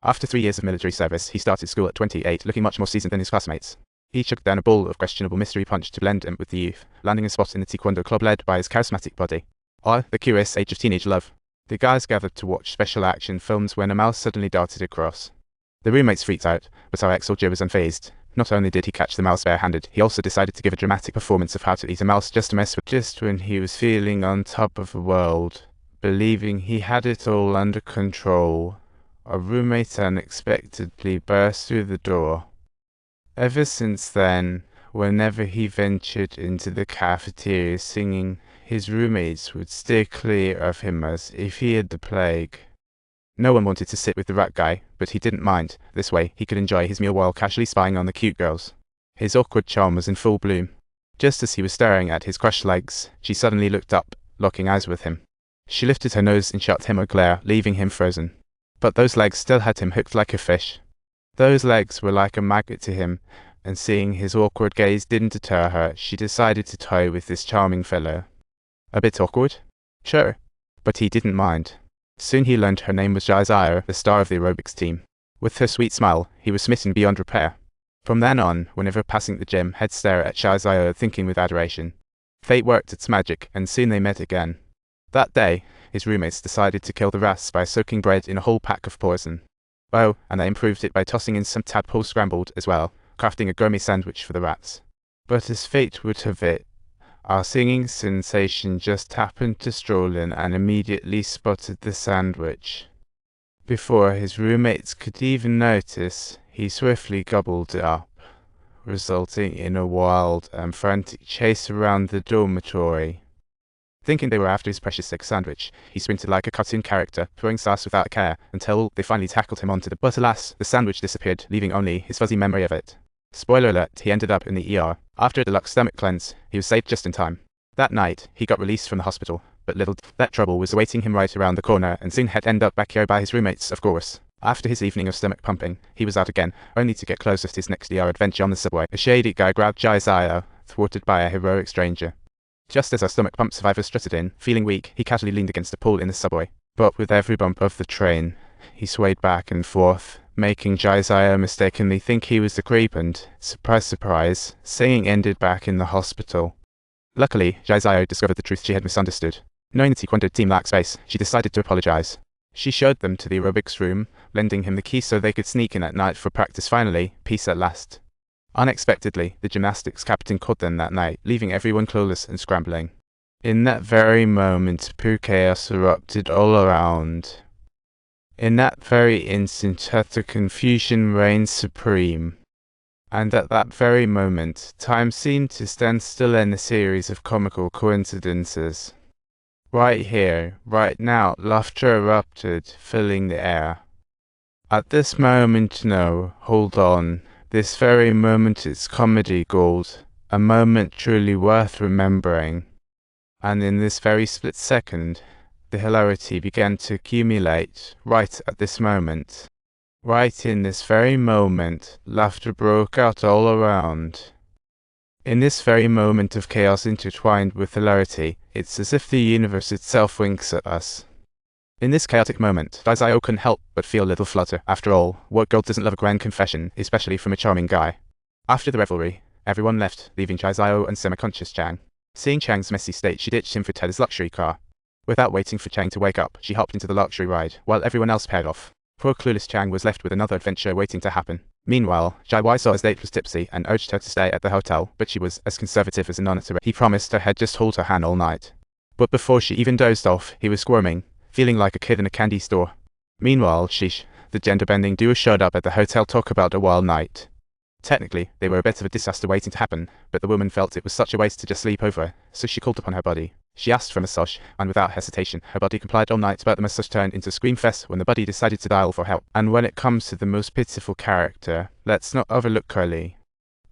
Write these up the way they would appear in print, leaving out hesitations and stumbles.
After 3 years of military service, he started school at 28, looking much more seasoned than his classmates. He chugged down a bowl of questionable mystery punch to blend in with the youth, landing a spot in the taekwondo club led by his charismatic body. Or the curious age of teenage love. The guys gathered to watch special action films when a mouse suddenly darted across. The roommates freaked out, but our ex-soldier was unfazed. Not only did he catch the mouse bare-handed, he also decided to give a dramatic performance of how to eat a mouse just to mess with. Just when he was feeling on top of the world, believing he had it all under control, a roommate unexpectedly burst through the door. Ever since then, whenever he ventured into the cafeteria singing, his roommates would steer clear of him as if he had the plague. No one wanted to sit with the rat guy, but he didn't mind. This way, he could enjoy his meal while casually spying on the cute girls. His awkward charm was in full bloom. Just as he was staring at his crushed legs, she suddenly looked up, locking eyes with him. She lifted her nose and shot him a glare, leaving him frozen. But those legs still had him hooked like a fish. Those legs were like a magnet to him, and seeing his awkward gaze didn't deter her, she decided to toy with this charming fellow. A bit awkward? Sure. But he didn't mind. Soon he learned her name was Jaizayo, the star of the aerobics team. With her sweet smile, he was smitten beyond repair. From then on, whenever passing the gym, he'd stare at Jaizayo, thinking with adoration. Fate worked its magic, and soon they met again. That day, his roommates decided to kill the rats by soaking bread in a whole pack of poison. Oh, and they improved it by tossing in some tadpoles scrambled as well, crafting a gourmet sandwich for the rats. But as fate would have it, our singing sensation just happened to stroll in and immediately spotted the sandwich. Before his roommates could even notice, he swiftly gobbled it up, resulting in a wild and frantic chase around the dormitory. Thinking they were after his precious egg sandwich, he sprinted like a cartoon character, throwing sauce without care, until they finally tackled him onto the— But alas, the sandwich disappeared, leaving only his fuzzy memory of it. Spoiler alert, he ended up in the ER. After a deluxe stomach cleanse, he was saved just in time. That night, he got released from the hospital, but little that trouble was awaiting him right around the corner, and soon he'd end up back here by his roommates, of course. After his evening of stomach pumping, he was out again, only to get closer to his next ER adventure on the subway. A shady guy grabbed Jaizayo, thwarted by a heroic stranger. Just as our stomach pump survivor strutted in, feeling weak, he casually leaned against a pole in the subway. But with every bump of the train, he swayed back and forth, making Jaizayo mistakenly think he was the creep and, surprise surprise, singing ended back in the hospital. Luckily, Jaizayo discovered the truth she had misunderstood. Knowing the taekwondo team lacked space, she decided to apologize. She showed them to the aerobics room, lending him the key so they could sneak in at night for practice. Finally, peace at last. Unexpectedly, the gymnastics captain called them that night, leaving everyone clueless and scrambling. In that very moment, pure chaos erupted all around. In that very instant, utter confusion reigned supreme. And at that very moment, time seemed to stand still in a series of comical coincidences. Right here, right now, laughter erupted, filling the air. At this moment, no, hold on. This very moment is comedy gold, a moment truly worth remembering. And in this very split second, the hilarity began to accumulate, right at this moment. Right in this very moment, laughter broke out all around. In this very moment of chaos intertwined with hilarity, it's as if the universe itself winks at us. In this chaotic moment, Jaizayo couldn't help but feel a little flutter. After all, what girl doesn't love a grand confession, especially from a charming guy? After the revelry, everyone left, leaving Jaizayo and semi-conscious Chang. Seeing Chang's messy state, she ditched him for Ted's luxury car. Without waiting for Chang to wake up, she hopped into the luxury ride, while everyone else paired off. Poor clueless Chang was left with another adventure waiting to happen. Meanwhile, Jaiwai saw his date was tipsy and urged her to stay at the hotel, but she was as conservative as a nun. He promised her he'd just hold her hand all night. But before she even dozed off, he was squirming, feeling like a kid in a candy store. Meanwhile, sheesh, the gender-bending duo showed up at the hotel to talk about a wild night. Technically, they were a bit of a disaster waiting to happen, but the woman felt it was such a waste to just sleep over, so she called upon her body. She asked for a massage, and without hesitation, her body complied all night, but the massage turned into a scream fest when the body decided to dial for help. And when it comes to the most pitiful character, let's not overlook Curly.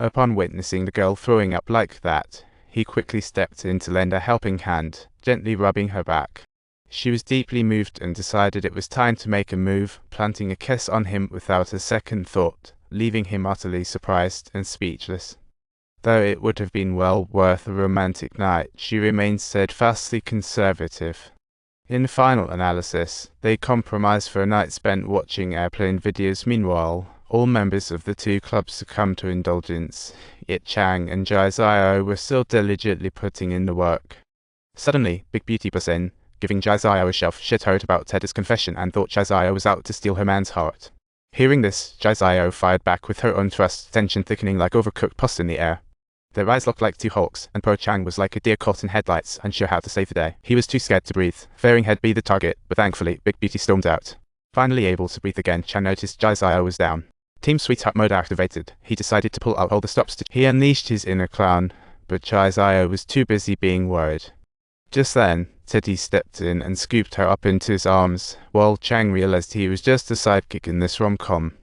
Upon witnessing the girl throwing up like that, he quickly stepped in to lend a helping hand, gently rubbing her back. She was deeply moved and decided it was time to make a move, planting a kiss on him without a second thought, leaving him utterly surprised and speechless. Though it would have been well worth a romantic night, she remained steadfastly conservative. In final analysis, they compromised for a night spent watching airplane videos. Meanwhile, all members of the two clubs succumbed to indulgence, yet Chang and Jai were still diligently putting in the work. Suddenly, Big Beauty buzzed in, giving Jai a shove. She'd heard about Teddy's confession and thought Jai was out to steal her man's heart. Hearing this, Jai fired back with her own thrust, tension thickening like overcooked pasta in the air. Their eyes looked like two hulks, and poor Chang was like a deer caught in headlights, unsure how to save the day. He was too scared to breathe, fearing he'd be the target, but thankfully, Big Beauty stormed out. Finally able to breathe again, Chang noticed Jai was down. Team Sweetheart mode activated. He decided to pull out all the stops. He unleashed his inner clown, but Jai was too busy being worried. Just then, Teddy stepped in and scooped her up into his arms, while Chang realized he was just a sidekick in this rom-com.